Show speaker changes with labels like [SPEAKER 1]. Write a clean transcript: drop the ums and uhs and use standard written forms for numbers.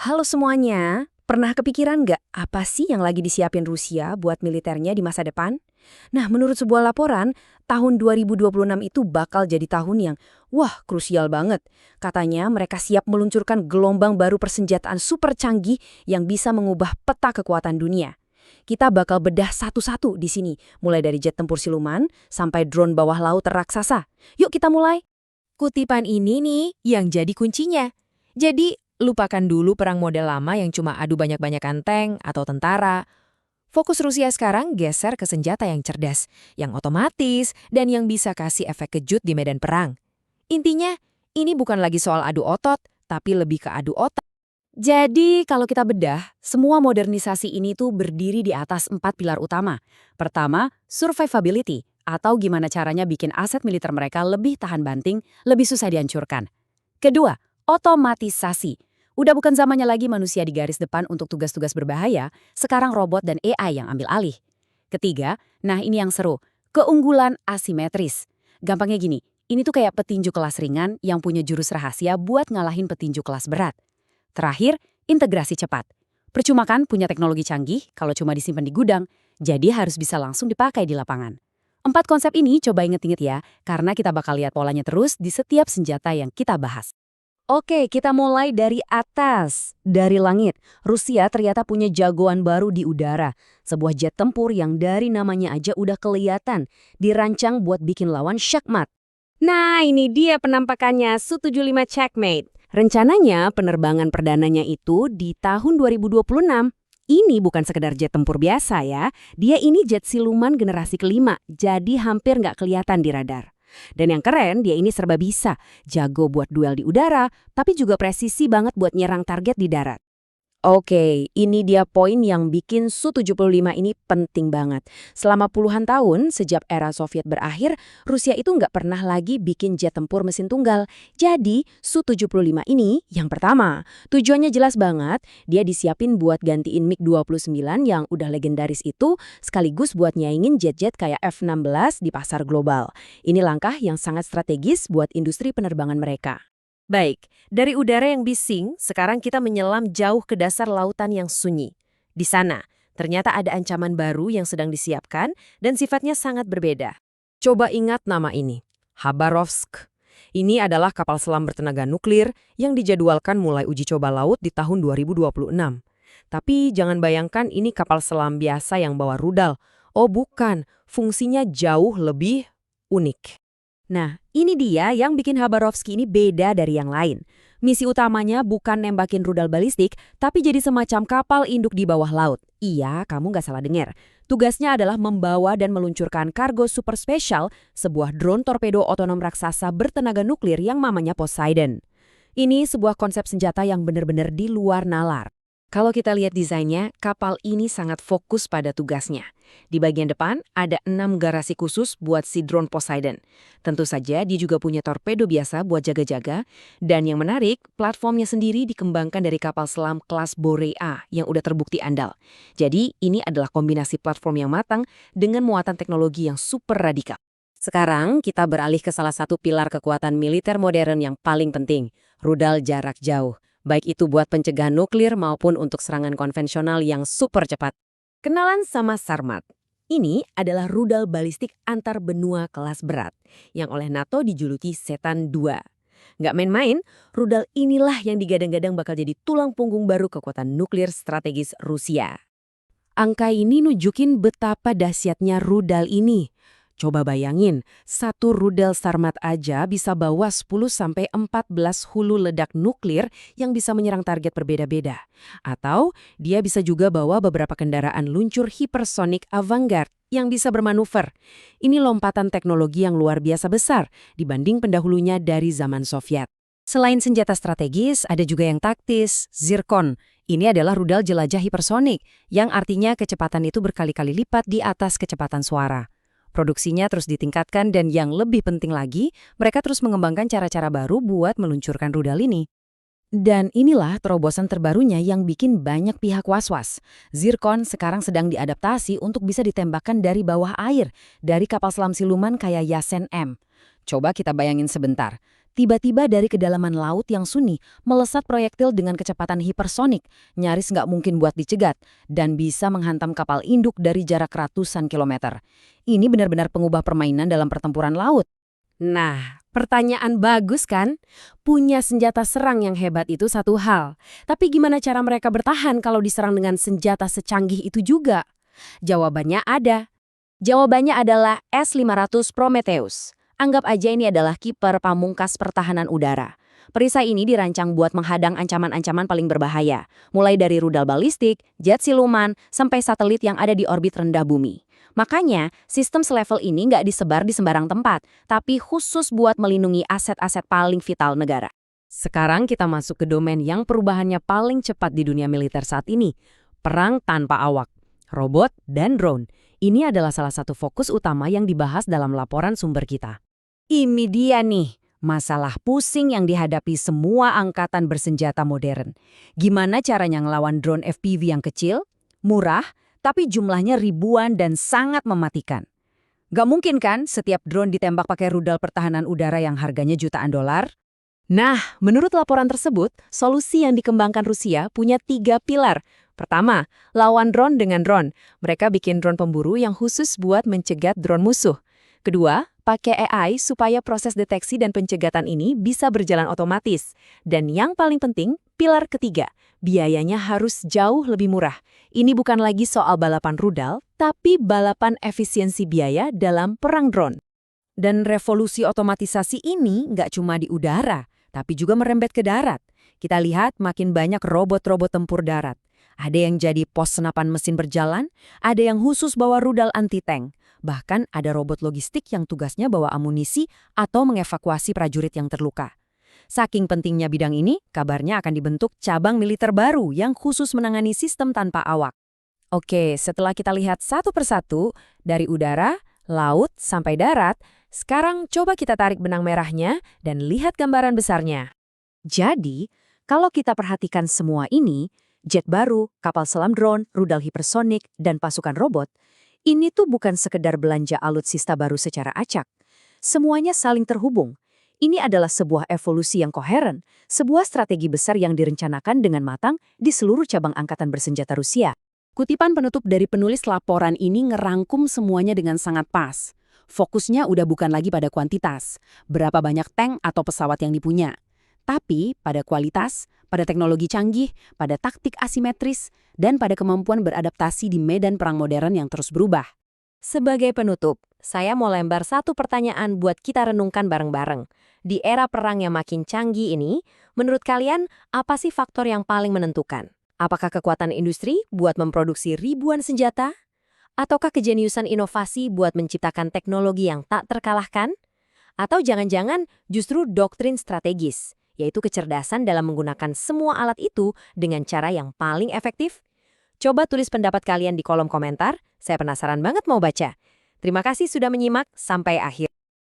[SPEAKER 1] Halo semuanya, pernah kepikiran nggak apa sih yang lagi disiapin Rusia buat militernya di masa depan? Nah, menurut sebuah laporan, tahun 2026 itu bakal jadi tahun yang, wah, krusial banget. Katanya mereka siap meluncurkan gelombang baru persenjataan super canggih yang bisa mengubah peta kekuatan dunia. Kita bakal bedah satu-satu di sini, mulai dari jet tempur siluman sampai drone bawah laut raksasa. Yuk kita mulai.
[SPEAKER 2] Kutipan ini nih yang jadi kuncinya. Jadi, lupakan dulu perang model lama yang cuma adu banyak-banyakan tank atau tentara. Fokus Rusia sekarang geser ke senjata yang cerdas, yang otomatis, dan yang bisa kasih efek kejut di medan perang. Intinya, ini bukan lagi soal adu otot, tapi lebih ke adu otak.
[SPEAKER 1] Jadi kalau kita bedah, semua modernisasi ini tuh berdiri di atas 4 pilar utama. Pertama, survivability, atau gimana caranya bikin aset militer mereka lebih tahan banting, lebih susah dihancurkan. Kedua, otomatisasi. Udah bukan zamannya lagi manusia di garis depan untuk tugas-tugas berbahaya, sekarang robot dan AI yang ambil alih. Ketiga, nah ini yang seru, keunggulan asimetris. Gampangnya gini, ini tuh kayak petinju kelas ringan yang punya jurus rahasia buat ngalahin petinju kelas berat. Terakhir, integrasi cepat. Percuma kan punya teknologi canggih kalau cuma disimpan di gudang, jadi harus bisa langsung dipakai di lapangan. 4 konsep ini coba inget-inget ya, karena kita bakal lihat polanya terus di setiap senjata yang kita bahas. Oke, kita mulai dari atas. Dari langit, Rusia ternyata punya jagoan baru di udara. Sebuah jet tempur yang dari namanya aja udah kelihatan, dirancang buat bikin lawan syakmat. Nah, ini dia penampakannya Su-75 Checkmate. Rencananya penerbangan perdananya itu di tahun 2026. Ini bukan sekedar jet tempur biasa ya, dia ini jet siluman generasi kelima, jadi hampir nggak kelihatan di radar. Dan yang keren, dia ini serba bisa, jago buat duel di udara, tapi juga presisi banget buat nyerang target di darat. Oke, ini dia poin yang bikin Su-75 ini penting banget. Selama puluhan tahun, sejak era Soviet berakhir, Rusia itu nggak pernah lagi bikin jet tempur mesin tunggal. Jadi, Su-75 ini yang pertama. Tujuannya jelas banget, dia disiapin buat gantiin MiG-29 yang udah legendaris itu, sekaligus buat nyaingin jet-jet kayak F-16 di pasar global. Ini langkah yang sangat strategis buat industri penerbangan mereka. Baik, dari udara yang bising, sekarang kita menyelam jauh ke dasar lautan yang sunyi. Di sana, ternyata ada ancaman baru yang sedang disiapkan dan sifatnya sangat berbeda. Coba ingat nama ini, Khabarovsk. Ini adalah kapal selam bertenaga nuklir yang dijadwalkan mulai uji coba laut di tahun 2026. Tapi jangan bayangkan ini kapal selam biasa yang bawa rudal. Oh bukan, fungsinya jauh lebih unik. Nah, ini dia yang bikin Khabarovsk ini beda dari yang lain. Misi utamanya bukan nembakin rudal balistik, tapi jadi semacam kapal induk di bawah laut. Iya, kamu nggak salah dengar. Tugasnya adalah membawa dan meluncurkan kargo super spesial, sebuah drone torpedo otonom raksasa bertenaga nuklir yang namanya Poseidon. Ini sebuah konsep senjata yang benar-benar di luar nalar. Kalau kita lihat desainnya, kapal ini sangat fokus pada tugasnya. Di bagian depan ada 6 garasi khusus buat si drone Poseidon. Tentu saja dia juga punya torpedo biasa buat jaga-jaga. Dan yang menarik, platformnya sendiri dikembangkan dari kapal selam kelas Borea yang udah terbukti andal. Jadi ini adalah kombinasi platform yang matang dengan muatan teknologi yang super radikal. Sekarang kita beralih ke salah satu pilar kekuatan militer modern yang paling penting, rudal jarak jauh. Baik itu buat pencegahan nuklir maupun untuk serangan konvensional yang super cepat. Kenalan sama Sarmat. Ini adalah rudal balistik antar benua kelas berat yang oleh NATO dijuluki Setan II. Nggak main-main, rudal inilah yang digadang-gadang bakal jadi tulang punggung baru kekuatan nuklir strategis Rusia. Angka ini nunjukin betapa dahsyatnya rudal ini. Coba bayangin, satu rudal Sarmat aja bisa bawa 10-14 hulu ledak nuklir yang bisa menyerang target berbeda-beda. Atau dia bisa juga bawa beberapa kendaraan luncur hipersonik Avangard yang bisa bermanuver. Ini lompatan teknologi yang luar biasa besar dibanding pendahulunya dari zaman Soviet. Selain senjata strategis, ada juga yang taktis, Zircon. Ini adalah rudal jelajah hipersonik, yang artinya kecepatan itu berkali-kali lipat di atas kecepatan suara. Produksinya terus ditingkatkan dan yang lebih penting lagi, mereka terus mengembangkan cara-cara baru buat meluncurkan rudal ini. Dan inilah terobosan terbarunya yang bikin banyak pihak was-was. Zircon sekarang sedang diadaptasi untuk bisa ditembakkan dari bawah air, dari kapal selam siluman kayak Yasen M. Coba kita bayangin sebentar. Tiba-tiba dari kedalaman laut yang sunyi, melesat proyektil dengan kecepatan hipersonik, nyaris nggak mungkin buat dicegat, dan bisa menghantam kapal induk dari jarak ratusan kilometer. Ini benar-benar pengubah permainan dalam pertempuran laut.
[SPEAKER 2] Nah, pertanyaan bagus kan? Punya senjata serang yang hebat itu satu hal. Tapi gimana cara mereka bertahan kalau diserang dengan senjata secanggih itu juga? Jawabannya ada. Jawabannya adalah S-500 Prometheus. Anggap aja ini adalah kiper pamungkas pertahanan udara. Perisai ini dirancang buat menghadang ancaman-ancaman paling berbahaya, mulai dari rudal balistik, jet siluman, sampai satelit yang ada di orbit rendah bumi. Makanya, sistem selevel ini nggak disebar di sembarang tempat, tapi khusus buat melindungi aset-aset paling vital negara. Sekarang kita masuk ke domain yang perubahannya paling cepat di dunia militer saat ini, perang tanpa awak, robot, dan drone. Ini adalah salah satu fokus utama yang dibahas dalam laporan sumber kita. Ini dia nih, masalah pusing yang dihadapi semua angkatan bersenjata modern. Gimana caranya ngelawan drone FPV yang kecil, murah, tapi jumlahnya ribuan dan sangat mematikan. Gak mungkin kan setiap drone ditembak pakai rudal pertahanan udara yang harganya jutaan dolar? Nah, menurut laporan tersebut, solusi yang dikembangkan Rusia punya 3 pilar. Pertama, lawan drone dengan drone. Mereka bikin drone pemburu yang khusus buat mencegat drone musuh. Kedua, pakai AI supaya proses deteksi dan pencegatan ini bisa berjalan otomatis. Dan yang paling penting, pilar ketiga, biayanya harus jauh lebih murah. Ini bukan lagi soal balapan rudal, tapi balapan efisiensi biaya dalam perang drone. Dan revolusi otomatisasi ini nggak cuma di udara, tapi juga merembet ke darat. Kita lihat makin banyak robot-robot tempur darat. Ada yang jadi pos senapan mesin berjalan, ada yang khusus bawa rudal anti-tank. Bahkan ada robot logistik yang tugasnya bawa amunisi atau mengevakuasi prajurit yang terluka. Saking pentingnya bidang ini, kabarnya akan dibentuk cabang militer baru yang khusus menangani sistem tanpa awak. Oke, setelah kita lihat satu persatu, dari udara, laut, sampai darat, sekarang coba kita tarik benang merahnya dan lihat gambaran besarnya. Jadi, kalau kita perhatikan semua ini, jet baru, kapal selam drone, rudal hipersonik, dan pasukan robot, ini tuh bukan sekedar belanja alutsista baru secara acak. Semuanya saling terhubung. Ini adalah sebuah evolusi yang koheren, sebuah strategi besar yang direncanakan dengan matang di seluruh cabang angkatan bersenjata Rusia. Kutipan penutup dari penulis laporan ini ngerangkum semuanya dengan sangat pas. Fokusnya udah bukan lagi pada kuantitas, berapa banyak tank atau pesawat yang dipunya. Tapi pada kualitas, pada teknologi canggih, pada taktik asimetris, dan pada kemampuan beradaptasi di medan perang modern yang terus berubah. Sebagai penutup, saya mau lempar satu pertanyaan buat kita renungkan bareng-bareng. Di era perang yang makin canggih ini, menurut kalian apa sih faktor yang paling menentukan? Apakah kekuatan industri buat memproduksi ribuan senjata? Ataukah kejeniusan inovasi buat menciptakan teknologi yang tak terkalahkan? Atau jangan-jangan justru doktrin strategis, yaitu kecerdasan dalam menggunakan semua alat itu dengan cara yang paling efektif? Coba tulis pendapat kalian di kolom komentar, saya penasaran banget mau baca. Terima kasih sudah menyimak, sampai akhir.